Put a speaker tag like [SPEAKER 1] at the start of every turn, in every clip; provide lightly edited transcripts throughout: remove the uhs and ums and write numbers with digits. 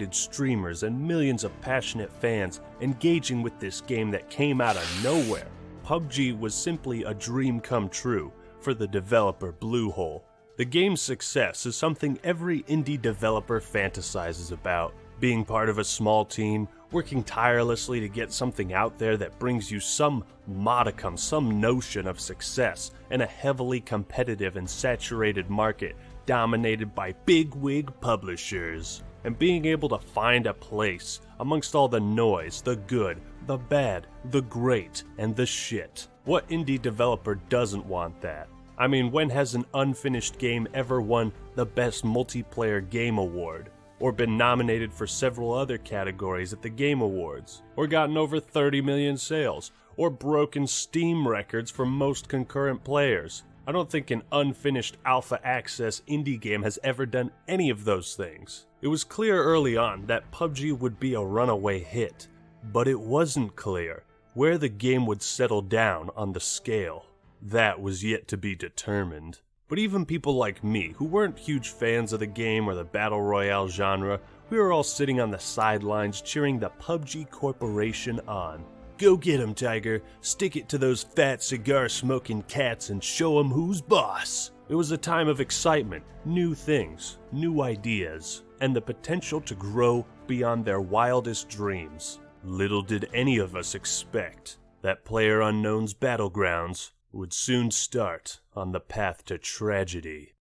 [SPEAKER 1] streamers and millions of passionate fans engaging with this game that came out of nowhere. PUBG was simply a dream come true for the developer Bluehole. The game's success is something every indie developer fantasizes about. Being part of a small team, working tirelessly to get something out there that brings you some modicum, some notion of success in a heavily competitive and saturated market dominated by bigwig publishers. And being able to find a place amongst all the noise, the good, the bad, the great, and the shit. What indie developer doesn't want that? I mean, when has an unfinished game ever won the Best Multiplayer Game Award? Or been nominated for several other categories at the Game Awards? Or gotten over 30 million sales? Or broken Steam records for most concurrent players? I don't think an unfinished alpha access indie game has ever done any of those things. It was clear early on that PUBG would be a runaway hit, but it wasn't clear where the game would settle down on the scale. That was yet to be determined. But even people like me, who weren't huge fans of the game or the battle royale genre, we were all sitting on the sidelines cheering the PUBG Corporation on. Go get 'em, Tiger. Stick it to those fat cigar-smoking cats and show 'em who's boss. It was a time of excitement, new things, new ideas, and the potential to grow beyond their wildest dreams. Little did any of us expect that PlayerUnknown's Battlegrounds would soon start on the path to tragedy.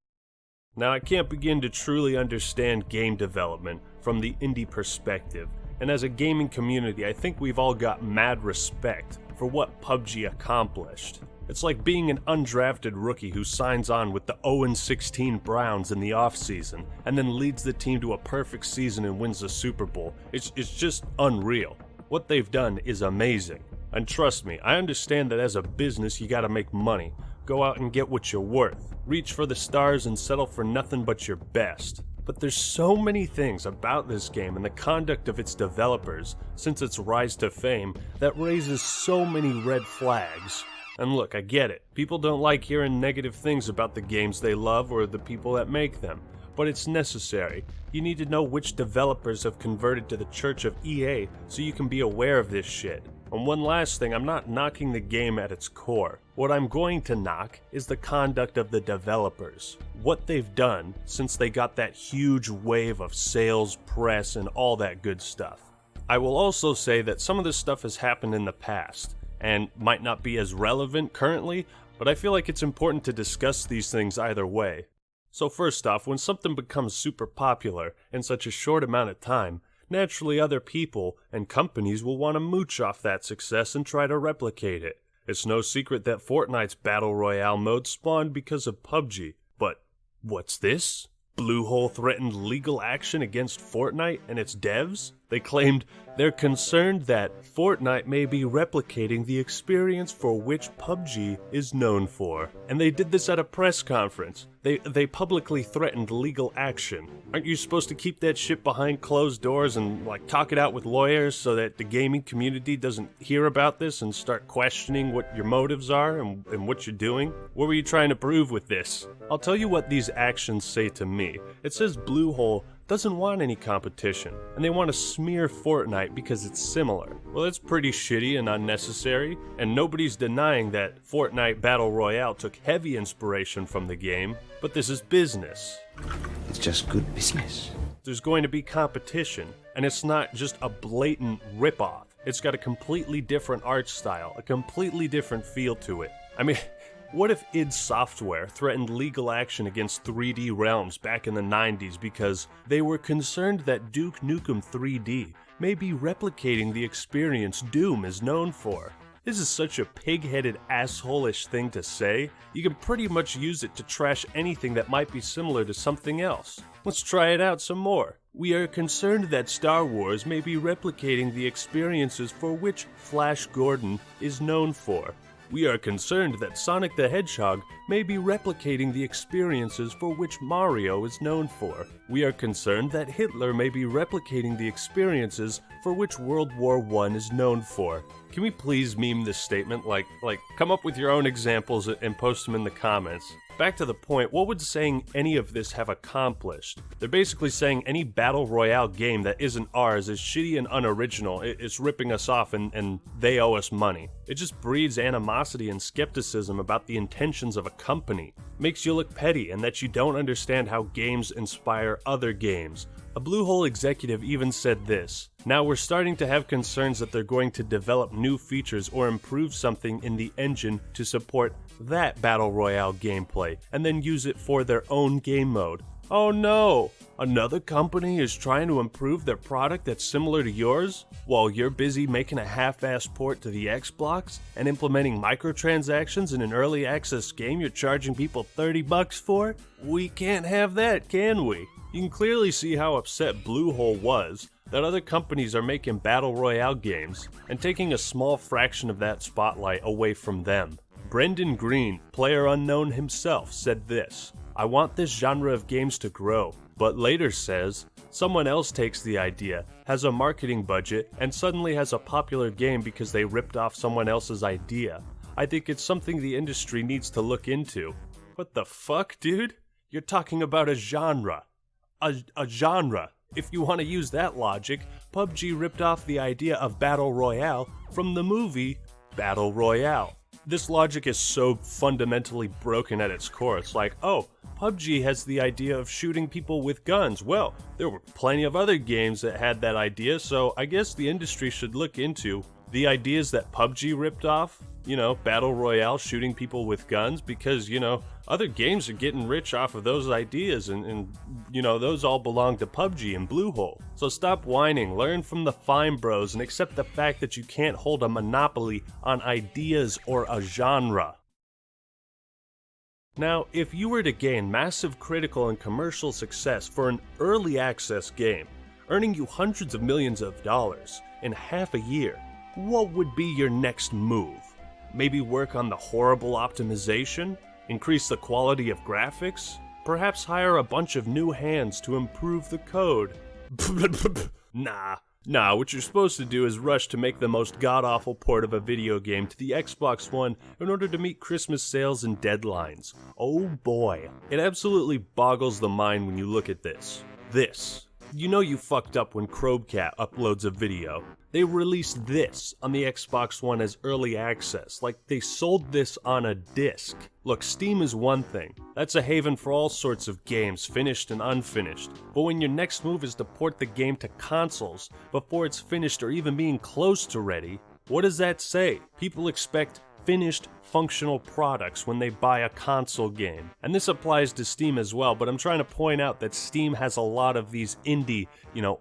[SPEAKER 1] Now, I can't begin to truly understand game development from the indie perspective, and as a gaming community, I think we've all got mad respect for what PUBG accomplished. It's like being an undrafted rookie who signs on with the 0-16 Browns in the offseason and then leads the team to a perfect season and wins the Super Bowl. It's just unreal. What they've done is amazing. And trust me, I understand that as a business you gotta make money. Go out and get what you're worth. Reach for the stars and settle for nothing but your best. But there's so many things about this game and the conduct of its developers since its rise to fame that raises so many red flags. And look, I get it. People don't like hearing negative things about the games they love or the people that make them. But it's necessary. You need to know which developers have converted to the Church of EA so you can be aware of this shit. And one last thing, I'm not knocking the game at its core. What I'm going to knock is the conduct of the developers. What they've done since they got that huge wave of sales, press, and all that good stuff. I will also say that some of this stuff has happened in the past, and might not be as relevant currently, but I feel like it's important to discuss these things either way. So first off, when something becomes super popular in such a short amount of time, naturally other people and companies will want to mooch off that success and try to replicate it. It's no secret that Fortnite's Battle Royale mode spawned because of PUBG. But what's this? Bluehole threatened legal action against Fortnite and its devs? They claimed they're concerned that Fortnite may be replicating the experience for which PUBG is known for. And they did this at a press conference. They publicly threatened legal action. Aren't you supposed to keep that shit behind closed doors and talk it out with lawyers so that the gaming community doesn't hear about this and start questioning what your motives are and what you're doing? What were you trying to prove with this? I'll tell you what these actions say to me. It says Bluehole doesn't want any competition, and they want to smear Fortnite because it's similar. Well, that's pretty shitty and unnecessary, and nobody's denying that Fortnite Battle Royale took heavy inspiration from the game, but this is business.
[SPEAKER 2] It's just good business.
[SPEAKER 1] There's going to be competition, and it's not just a blatant ripoff. It's got a completely different art style, a completely different feel to it. I mean, what if id Software threatened legal action against 3D Realms back in the 90s because they were concerned that Duke Nukem 3D may be replicating the experience Doom is known for? This is such a pig-headed, asshole-ish thing to say. You can pretty much use it to trash anything that might be similar to something else. Let's try it out some more. We are concerned that Star Wars may be replicating the experiences for which Flash Gordon is known for. We are concerned that Sonic the Hedgehog may be replicating the experiences for which Mario is known for. We are concerned that Hitler may be replicating the experiences for which World War I is known for. Can we please meme this statement? Like, come up with your own examples and post them in the comments. back to the point, what would saying any of this have accomplished? They're basically saying any battle royale game that isn't ours is shitty and unoriginal. It's ripping us off and they owe us money. It just breeds animosity and skepticism about the intentions of a company. Makes you look petty and that you don't understand how games inspire other games. A Bluehole executive even said this: "Now we're starting to have concerns that they're going to develop new features or improve something in the engine to support that battle royale gameplay and then use it for their own game mode." Oh no! Another company is trying to improve their product that's similar to yours while you're busy making a half-assed port to the Xbox and implementing microtransactions in an early access game you're charging people $30 for? We can't have that, can we? You can clearly see how upset Bluehole was that other companies are making battle royale games and taking a small fraction of that spotlight away from them. Brendan Green, player unknown himself, said this: "I want this genre of games to grow," but later says, someone else takes the idea, has a marketing budget, and suddenly has a popular game because they ripped off someone else's idea. I think it's something the industry needs to look into. What the fuck, dude? You're talking about a genre. A genre. If you want to use that logic, PUBG ripped off the idea of Battle Royale from the movie Battle Royale. This logic is so fundamentally broken at its core. It's like, oh, PUBG has the idea of shooting people with guns. Well, there were plenty of other games that had that idea, so I guess the industry should look into the ideas that PUBG ripped off. You know, Battle Royale, shooting people with guns, because, you know, other games are getting rich off of those ideas, and you know, those all belong to PUBG and Bluehole. So stop whining, learn from the fine bros, and accept the fact that you can't hold a monopoly on ideas or a genre. Now, if you were to gain massive critical and commercial success for an early access game, earning you hundreds of millions of dollars in half a year, what would be your next move? Maybe work on the horrible optimization? Increase the quality of graphics? Perhaps hire a bunch of new hands to improve the code? Nah, what you're supposed to do is rush to make the most god-awful port of a video game to the Xbox One in order to meet Christmas sales and deadlines. Oh boy, it absolutely boggles the mind when you look at this. You know you fucked up when Chromecast uploads a video. They released this on the Xbox One as early access, like they sold this on a disc. Look, Steam is one thing. That's a haven for all sorts of games, finished and unfinished. But when your next move is to port the game to consoles before it's finished or even being close to ready, what does that say? People expect finished, functional products when they buy a console game. And this applies to Steam as well, but I'm trying to point out that Steam has a lot of these indie,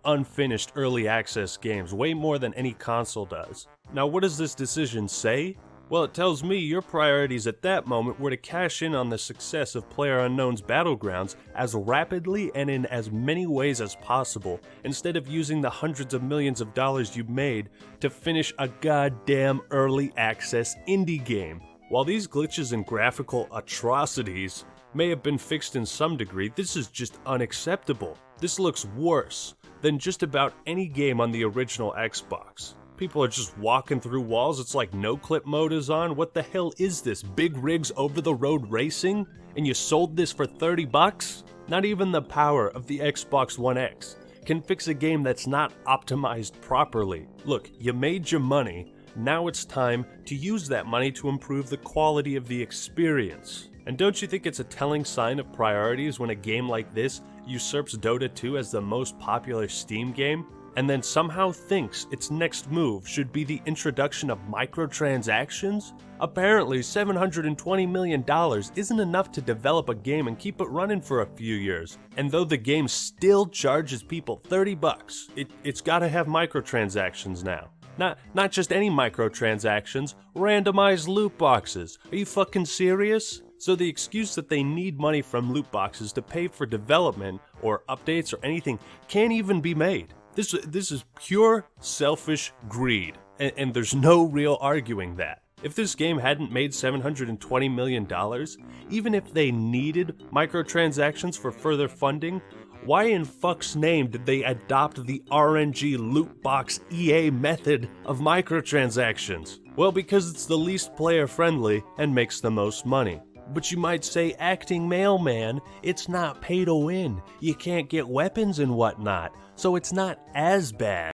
[SPEAKER 1] unfinished early access games, way more than any console does. Now, what does this decision say? Well, it tells me your priorities at that moment were to cash in on the success of PlayerUnknown's Battlegrounds as rapidly and in as many ways as possible, instead of using the hundreds of millions of dollars you made to finish a goddamn early access indie game. While these glitches and graphical atrocities may have been fixed in some degree, this is just unacceptable. This looks worse than just about any game on the original Xbox. People are just walking through walls. It's like no clip mode is on. What the hell is this? Big rigs over the road racing? And you sold this for $30? Not even the power of the Xbox One X can fix a game that's not optimized properly. Look, you made your money. Now it's time to use that money to improve the quality of the experience. And don't you think it's a telling sign of priorities when a game like this usurps Dota 2 as the most popular Steam game? And then somehow thinks its next move should be the introduction of microtransactions? Apparently, $720 million isn't enough to develop a game and keep it running for a few years. And though the game still charges people $30, it's gotta have microtransactions now. Not just any microtransactions, randomized loot boxes. Are you fucking serious? So the excuse that they need money from loot boxes to pay for development or updates or anything can't even be made. This is pure selfish greed, and there's no real arguing that. If this game hadn't made $720 million, even if they needed microtransactions for further funding, why in fuck's name did they adopt the RNG loot box EA method of microtransactions? Well, because it's the least player friendly and makes the most money. But you might say, acting mailman, it's not pay to win. You can't get weapons and whatnot, so it's not as bad.